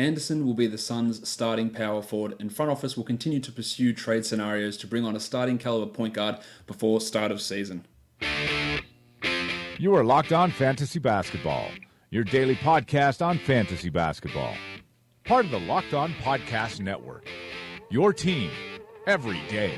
Anderson will be the Suns' starting power forward, and front office will continue to pursue trade scenarios to bring on a starting caliber point guard before start of season. You are Locked On Fantasy Basketball, your daily podcast on fantasy basketball. Part of the Locked On Podcast Network, your team every day.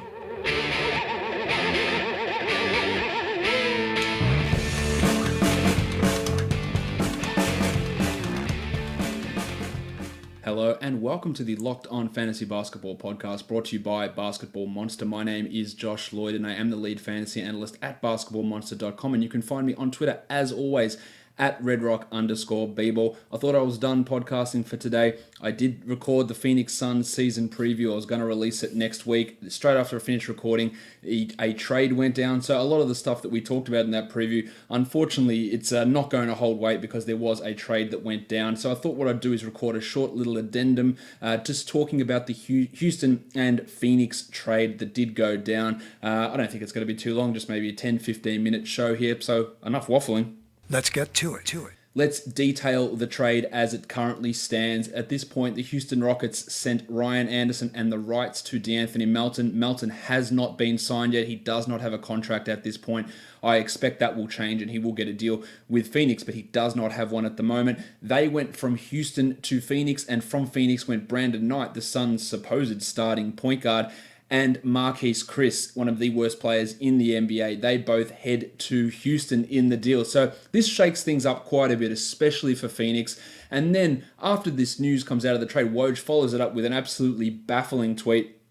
Hello and welcome to the Locked On Fantasy Basketball podcast brought to you by Basketball Monster. My name is Josh Lloyd and I am the lead fantasy analyst at basketballmonster.com, and you can find me on Twitter as always at redrock_bball. I thought I was done podcasting for today. I did record the Phoenix Suns season preview. I was going to release it next week. Straight after I finished recording, a trade went down. So a lot of the stuff that we talked about in that preview, unfortunately, it's not going to hold weight because there was a trade that went down. So I thought what I'd do is record a short little addendum just talking about the Houston and Phoenix trade that did go down. I don't think it's going to be too long, just maybe a 10-15 minute show here. So enough waffling. Let's get to it. Let's detail the trade as it currently stands. At this point, the Houston Rockets sent Ryan Anderson and the rights to D'Anthony Melton. Melton has not been signed yet. He does not have a contract at this point. I expect that will change and he will get a deal with Phoenix, but he does not have one at the moment. They went from Houston to Phoenix, and from Phoenix went Brandon Knight, the Suns' supposed starting point guard, and Marquese Chriss, one of the worst players in the NBA. They both head to Houston in the deal. So this shakes things up quite a bit, especially for Phoenix. And then after this news comes out of the trade, Woj follows it up with an absolutely baffling tweet.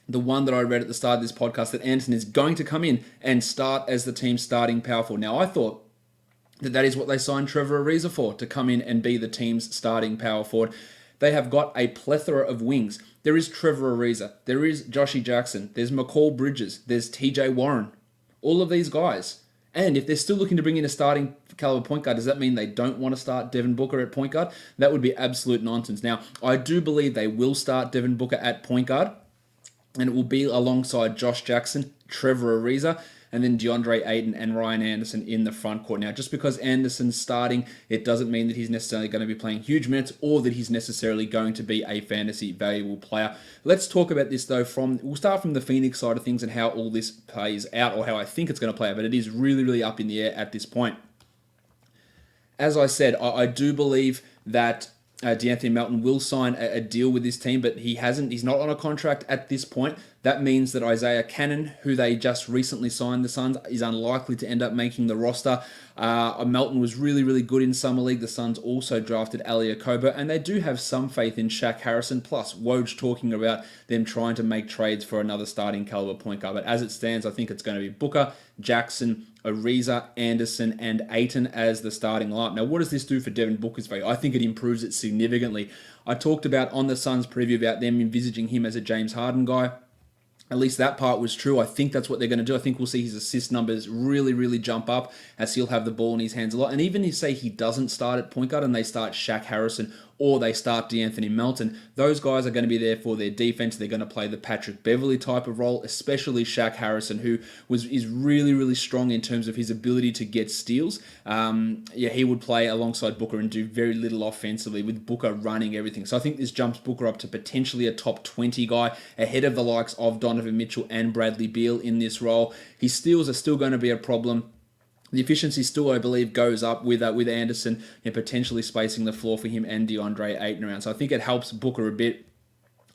The one that I read at the start of this podcast, that Anderson is going to come in and start as the team's starting power forward. Now, I thought that is what they signed Trevor Ariza for, to come in and be the team's starting power forward. They have got a plethora of wings. There is Trevor Ariza, there is Joshy Jackson, there's McCall Bridges, there's TJ Warren, all of these guys. And if they're still looking to bring in a starting caliber point guard, does that mean they don't want to start Devin Booker at point guard? That would be absolute nonsense. Now, I do believe they will start Devin Booker at point guard, and it will be alongside Josh Jackson, Trevor Ariza, and then DeAndre Ayton and Ryan Anderson in the front court. Now, just because Anderson's starting, it doesn't mean that he's necessarily going to be playing huge minutes or that he's necessarily going to be a fantasy valuable player. Let's talk about this, though. We'll start from the Phoenix side of things and how all this plays out, or how I think it's going to play out, but it is really, really up in the air at this point. As I said, I do believe that D'Anthony Melton will sign a deal with this team, but he's not on a contract at this point. That means that Isaiah Cannon, who they just recently signed the Suns, is unlikely to end up making the roster. Melton was really, really good in Summer League. The Suns also drafted Ali Okobo, and they do have some faith in Shaq Harrison, plus Woj talking about them trying to make trades for another starting caliber point guard. But as it stands, I think it's going to be Booker, Jackson, Ariza, Anderson, and Ayton as the starting lineup. Now, what does this do for Devin Booker's value? I think it improves it significantly. I talked about on the Suns preview about them envisaging him as a James Harden guy. At least that part was true. I think that's what they're going to do. I think we'll see his assist numbers really, really jump up as he'll have the ball in his hands a lot. And even if, say, he doesn't start at point guard and they start Shaq Harrison or they start D'Anthony Melton, those guys are going to be there for their defense. They're going to play the Patrick Beverley type of role, especially Shaq Harrison, who is really, really strong in terms of his ability to get steals. He would play alongside Booker and do very little offensively, with Booker running everything. So I think this jumps Booker up to potentially a top 20 guy, ahead of the likes of Donovan Mitchell and Bradley Beal in this role. His steals are still going to be a problem. The efficiency still, I believe, goes up with Anderson and potentially spacing the floor for him and DeAndre Ayton around. So I think it helps Booker a bit.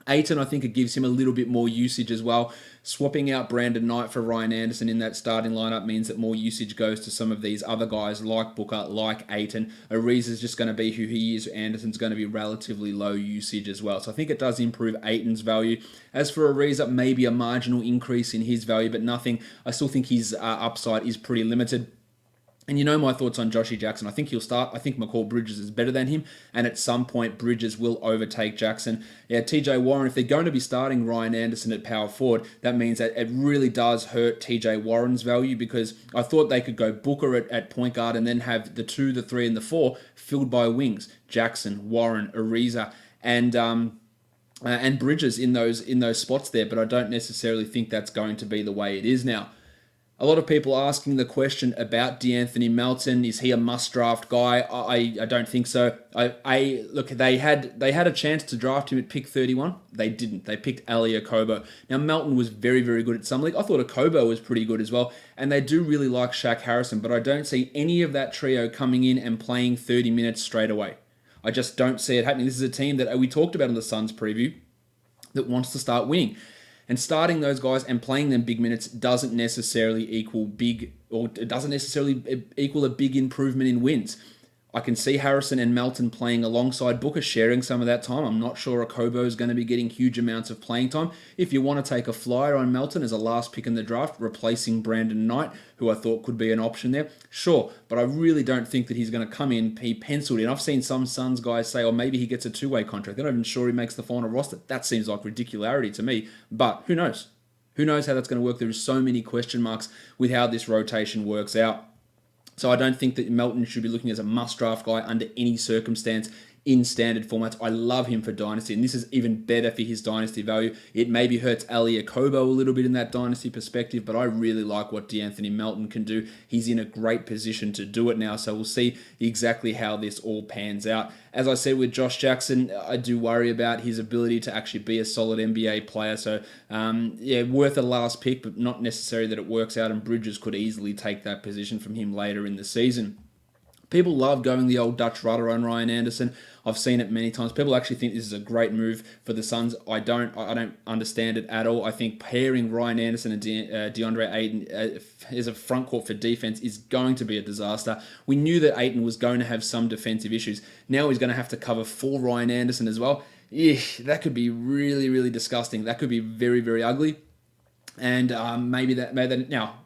Ayton, I think it gives him a little bit more usage as well. Swapping out Brandon Knight for Ryan Anderson in that starting lineup means that more usage goes to some of these other guys like Booker, like Ayton. Ariza's just going to be who he is. Anderson's going to be relatively low usage as well. So I think it does improve Ayton's value. As for Ariza, maybe a marginal increase in his value, but nothing. I still think his upside is pretty limited. And you know my thoughts on Joshy Jackson. I think he'll start. I think McCall Bridges is better than him. And at some point, Bridges will overtake Jackson. Yeah, TJ Warren, if they're going to be starting Ryan Anderson at power forward, that means that it really does hurt TJ Warren's value, because I thought they could go Booker at point guard and then have the 2, the 3, and the 4 filled by wings. Jackson, Warren, Ariza, and Bridges in those spots there. But I don't necessarily think that's going to be the way it is now. A lot of people asking the question about D'Anthony Melton. Is he a must-draft guy? I don't think so. Look, they had a chance to draft him at pick 31. They didn't. They picked Ali Okobo. Now, Melton was very, very good at Summer League. I thought Okobo was pretty good as well. And they do really like Shaq Harrison, but I don't see any of that trio coming in and playing 30 minutes straight away. I just don't see it happening. This is a team that we talked about in the Suns preview that wants to start winning. And starting those guys and playing them big minutes doesn't necessarily equal big, or it doesn't necessarily equal a big improvement in wins. I can see Harrison and Melton playing alongside Booker, sharing some of that time. I'm not sure Okobo is going to be getting huge amounts of playing time. If you want to take a flyer on Melton as a last pick in the draft, replacing Brandon Knight, who I thought could be an option there, sure. But I really don't think that he's going to come in, be penciled in. I've seen some Suns guys say, maybe he gets a two-way contract. They're not even sure he makes the final roster. That seems like ridicularity to me. But who knows? Who knows how that's going to work? There are so many question marks with how this rotation works out. So I don't think that Melton should be looking as a must-draft guy under any circumstance in standard formats. I love him for Dynasty, and this is even better for his Dynasty value. It maybe hurts Ali Okobo a little bit in that Dynasty perspective, but I really like what D'Anthony Melton can do. He's in a great position to do it now, so we'll see exactly how this all pans out. As I said with Josh Jackson, I do worry about his ability to actually be a solid NBA player, so worth a last pick, but not necessarily that it works out, and Bridges could easily take that position from him later in the season. People love going the old Dutch rudder on Ryan Anderson. I've seen it many times. People actually think this is a great move for the Suns. I don't understand it at all. I think pairing Ryan Anderson and DeAndre Ayton as a front court for defense is going to be a disaster. We knew that Ayton was going to have some defensive issues. Now he's going to have to cover for Ryan Anderson as well. That could be really, really disgusting. That could be very, very ugly. And maybe that now,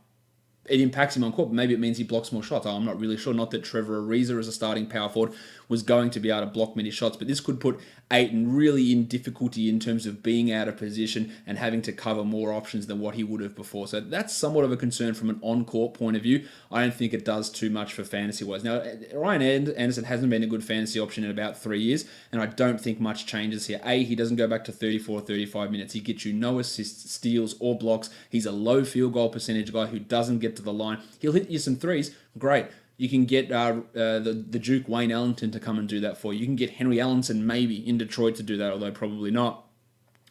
it impacts him on court, but maybe it means he blocks more shots. I'm not really sure. Not that Trevor Ariza as a starting power forward was going to be able to block many shots, but this could put Ayton really in difficulty in terms of being out of position and having to cover more options than what he would have before. So that's somewhat of a concern from an on-court point of view. I don't think it does too much for fantasy-wise. Now, Ryan Anderson hasn't been a good fantasy option in about 3 years, and I don't think much changes here. He doesn't go back to 34, 35 minutes. He gets you no assists, steals, or blocks. He's a low field goal percentage guy who doesn't get to the line. He'll hit you some threes. Great. You can get the Duke Wayne Ellington to come and do that for you. You can get Henry Allenson maybe in Detroit to do that, although probably not.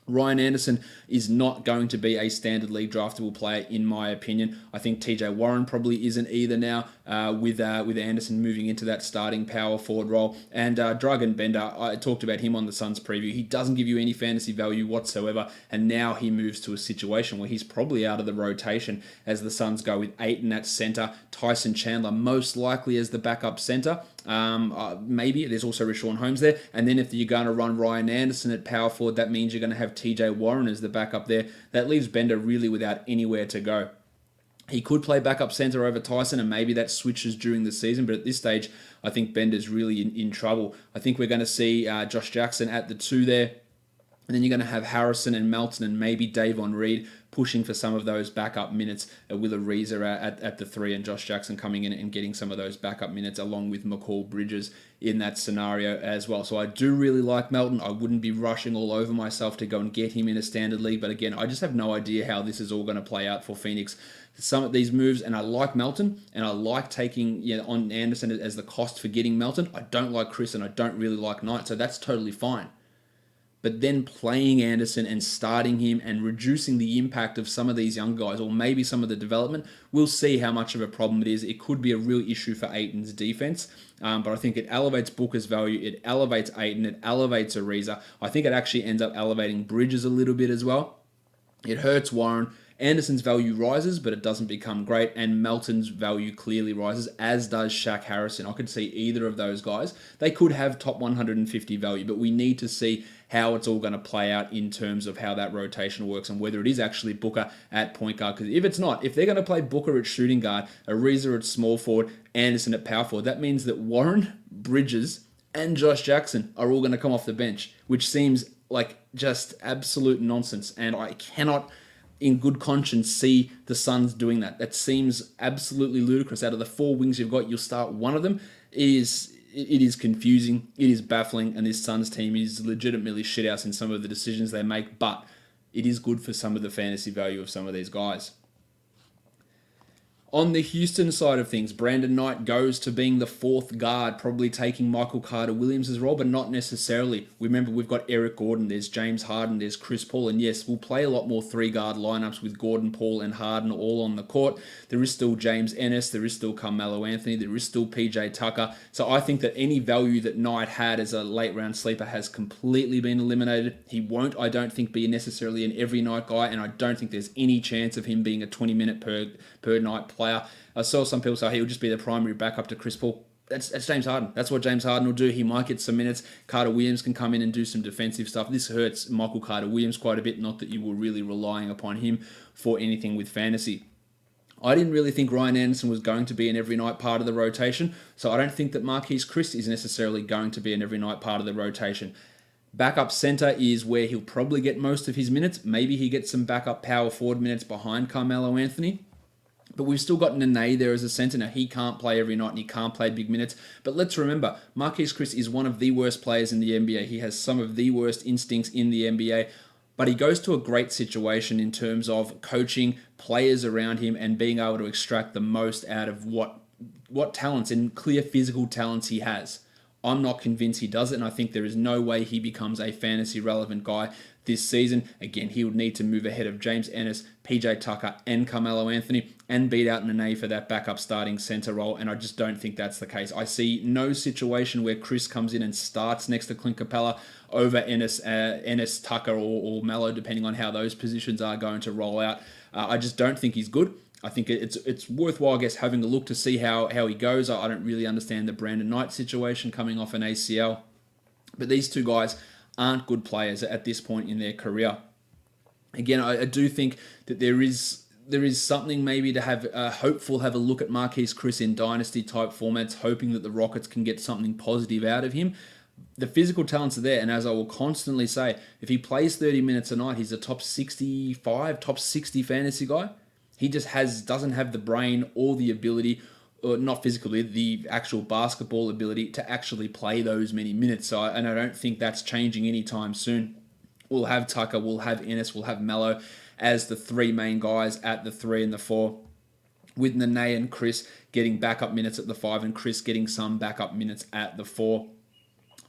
Ryan Anderson is not going to be a standard league draftable player, in my opinion. I think TJ Warren probably isn't either now, with Anderson moving into that starting power forward role. And Dragan Bender, I talked about him on the Suns preview. He doesn't give you any fantasy value whatsoever, and now he moves to a situation where he's probably out of the rotation as the Suns go with Ayton at center, Tyson Chandler most likely as the backup center. Maybe there's also Richaun Holmes there, and then if you're going to run Ryan Anderson at power forward, that means you're going to have TJ Warren as the backup there. That leaves Bender really without anywhere to go. He could play backup center over Tyson, and maybe that switches during the season, but at this stage, I think Bender's really in trouble. I think we're going to see Josh Jackson at the 2 there, and then you're going to have Harrison and Melton and maybe Davon Reed pushing for some of those backup minutes with Ariza at the 3 and Josh Jackson coming in and getting some of those backup minutes along with McCall Bridges in that scenario as well. So I do really like Melton. I wouldn't be rushing all over myself to go and get him in a standard league. But again, I just have no idea how this is all going to play out for Phoenix. Some of these moves, and I like Melton, and I like taking on Anderson as the cost for getting Melton. I don't like Chriss, and I don't really like Knight, so that's totally fine. But then playing Anderson and starting him and reducing the impact of some of these young guys, or maybe some of the development, we'll see how much of a problem it is. It could be a real issue for Ayton's defense, but I think it elevates Booker's value, it elevates Ayton, it elevates Ariza. I think it actually ends up elevating Bridges a little bit as well. It hurts Warren. Anderson's value rises, but it doesn't become great, and Melton's value clearly rises, as does Shaq Harrison. I could see either of those guys. They could have top 150 value, but we need to see how it's all going to play out in terms of how that rotation works and whether it is actually Booker at point guard. Because if it's not, if they're going to play Booker at shooting guard, Ariza at small forward, Anderson at power forward, that means that Warren, Bridges, and Josh Jackson are all going to come off the bench, which seems like just absolute nonsense. And I cannot, in good conscience, see the Suns doing that. That seems absolutely ludicrous. Out of the 4 wings you've got, you'll start one of them. It is confusing, it is baffling, and this Suns team is legitimately shithouse in some of the decisions they make, but it is good for some of the fantasy value of some of these guys. On the Houston side of things, Brandon Knight goes to being the fourth guard, probably taking Michael Carter-Williams' role, but not necessarily. Remember, we've got Eric Gordon, there's James Harden, there's Chris Paul, and yes, we'll play a lot more three-guard lineups with Gordon, Paul, and Harden all on the court. There is still James Ennis, there is still Carmelo Anthony, there is still PJ Tucker. So I think that any value that Knight had as a late-round sleeper has completely been eliminated. He won't, I don't think, be necessarily an every-night guy, and I don't think there's any chance of him being a 20-minute per night player. I saw some people say he'll just be the primary backup to Chris Paul. That's James Harden. That's what James Harden will do. He might get some minutes. Carter Williams can come in and do some defensive stuff. This hurts Michael Carter Williams quite a bit. Not that you were really relying upon him for anything with fantasy. I didn't really think Ryan Anderson was going to be an every night part of the rotation, so I don't think that Marquese Chriss is necessarily going to be an every night part of the rotation. Backup center is where he'll probably get most of his minutes. Maybe he gets some backup power forward minutes behind Carmelo Anthony. But we've still got Nene there as a centre. Now, he can't play every night and he can't play big minutes. But let's remember, Marquese Chriss is one of the worst players in the NBA. He has some of the worst instincts in the NBA. But he goes to a great situation in terms of coaching players around him and being able to extract the most out of what talents and clear physical talents he has. I'm not convinced he does it, and I think there is no way he becomes a fantasy relevant guy this season. Again, he would need to move ahead of James Ennis, PJ Tucker, and Carmelo Anthony, and beat out Nene for that backup starting center role, and I just don't think that's the case. I see no situation where Chris comes in and starts next to Clint Capella over Ennis, Tucker, or Melo, depending on how those positions are going to roll out. I just don't think he's good. I think it's worthwhile, I guess, having a look to see how he goes. I don't really understand the Brandon Knight situation coming off an ACL. But these two guys aren't good players at this point in their career. Again, I do think that there is something maybe to have have a look at Marquese Chriss in dynasty type formats, hoping that the Rockets can get something positive out of him. The physical talents are there, and as I will constantly say, if he plays 30 minutes a night, he's a top 65, top 60 fantasy guy. He just doesn't have the brain or the ability, or not physically, the actual basketball ability to actually play those many minutes. And I don't think that's changing anytime soon. We'll have Tucker, we'll have Ennis, we'll have Melo as the three main guys at the 3 and the 4, with Nene and Chris getting backup minutes at the 5 and Chris getting some backup minutes at the 4.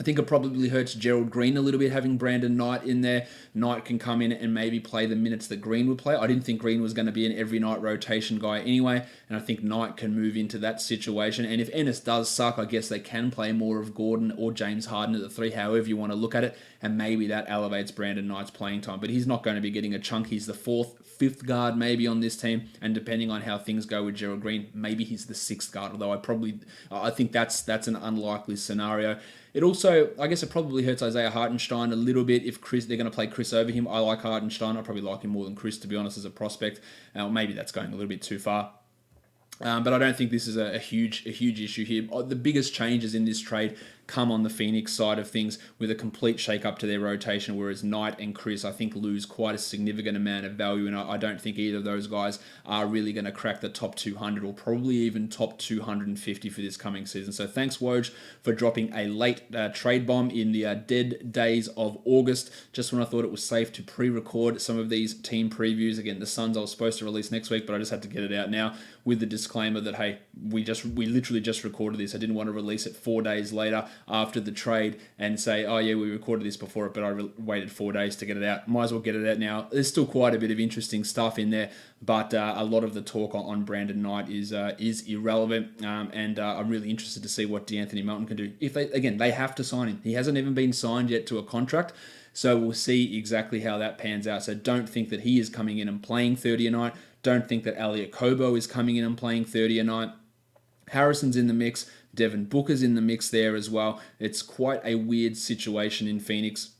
I think it probably hurts Gerald Green a little bit having Brandon Knight in there. Knight can come in and maybe play the minutes that Green would play. I didn't think Green was going to be an every night rotation guy anyway, and I think Knight can move into that situation. And if Ennis does suck, I guess they can play more of Gordon or James Harden at the 3, however you want to look at it, and maybe that elevates Brandon Knight's playing time. But he's not going to be getting a chunk. He's the 4th, 5th guard maybe on this team, and depending on how things go with Gerald Green, maybe he's the 6th guard, although I think that's an unlikely scenario. It also, I guess it probably hurts Isaiah Hartenstein a little bit if they're going to play Chris over him. I like Hartenstein. I probably like him more than Chris, to be honest, as a prospect. Maybe that's going a little bit too far. But I don't think this is a huge issue here. The biggest changes in this trade come on the Phoenix side of things with a complete shake-up to their rotation, whereas Knight and Chris, I think, lose quite a significant amount of value, and I don't think either of those guys are really going to crack the top 200 or probably even top 250 for this coming season. So thanks, Woj, for dropping a late trade bomb in the dead days of August, just when I thought it was safe to pre-record some of these team previews. Again, the Suns I was supposed to release next week, but I just had to get it out now with the disclaimer that, hey, we literally just recorded this. I didn't want to release it 4 days later after the trade and say, oh yeah, we recorded this before it, but I waited 4 days to get it out. Might as well get it out now. There's still quite a bit of interesting stuff in there, but a lot of the talk on Brandon Knight is irrelevant, and I'm really interested to see what D'Anthony Melton can do. If they have to sign him. He hasn't even been signed yet to a contract, so we'll see exactly how that pans out. So don't think that he is coming in and playing 30 a night. Don't think that Elliot Kobo is coming in and playing 30 a night. Harrison's in the mix. Devin Booker's in the mix there as well. It's quite a weird situation in Phoenix.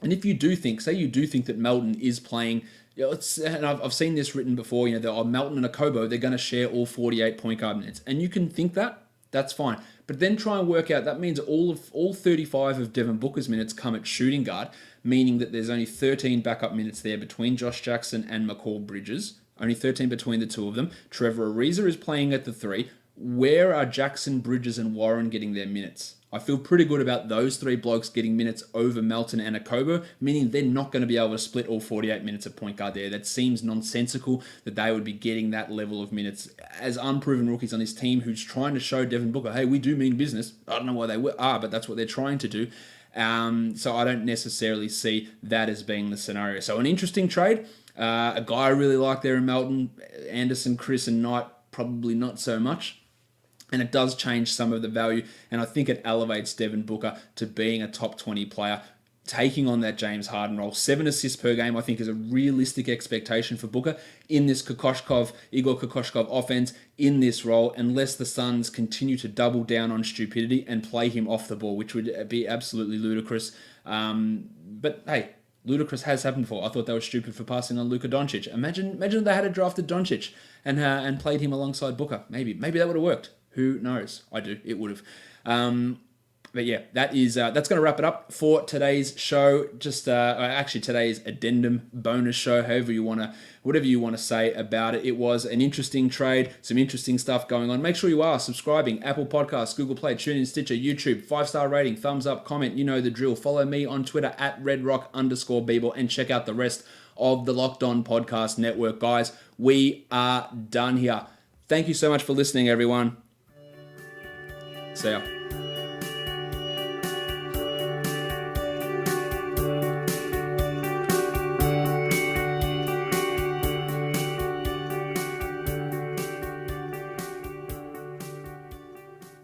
And if you do think that Melton is playing, and I've seen this written before, Melton and a Kobo, they're going to share all 48 point guard minutes. And you can think that, that's fine. But then try and work out, that means all 35 of Devin Booker's minutes come at shooting guard, meaning that there's only 13 backup minutes there between Josh Jackson and McCall Bridges. Only 13 between the two of them. Trevor Ariza is playing at the 3. where are Jackson, Bridges, and Warren getting their minutes? I feel pretty good about those three blokes getting minutes over Melton and Akobo, meaning they're not going to be able to split all 48 minutes at point guard there. That seems nonsensical that they would be getting that level of minutes as unproven rookies on this team who's trying to show Devin Booker, hey, we do mean business. I don't know why they are, but that's what they're trying to do. So I don't necessarily see that as being the scenario. So an interesting trade. A guy I really like there in Melton, Anderson, Chriss, and Knight, probably not so much. And it does change some of the value, and I think it elevates Devin Booker to being a top 20 player, taking on that James Harden role. 7 assists per game, I think, is a realistic expectation for Booker in this Igor Kokoshkov offense, in this role, unless the Suns continue to double down on stupidity and play him off the ball, which would be absolutely ludicrous. But hey, ludicrous has happened before. I thought they were stupid for passing on Luka Doncic. Imagine if they had drafted Doncic and played him alongside Booker. Maybe that would have worked. Who knows? I do. It would have. But yeah, that's going to wrap it up for today's show. Just actually today's addendum bonus show, whatever you want to say about it. It was an interesting trade, some interesting stuff going on. Make sure you are subscribing. Apple Podcasts, Google Play, TuneIn, Stitcher, YouTube, 5-star rating, thumbs up, comment. You know the drill. Follow me on Twitter at @redrock_Beeble and check out the rest of the Locked On Podcast Network. Guys, we are done here. Thank you so much for listening, everyone. See ya.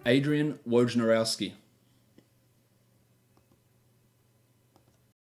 Adrian Wojnarowski.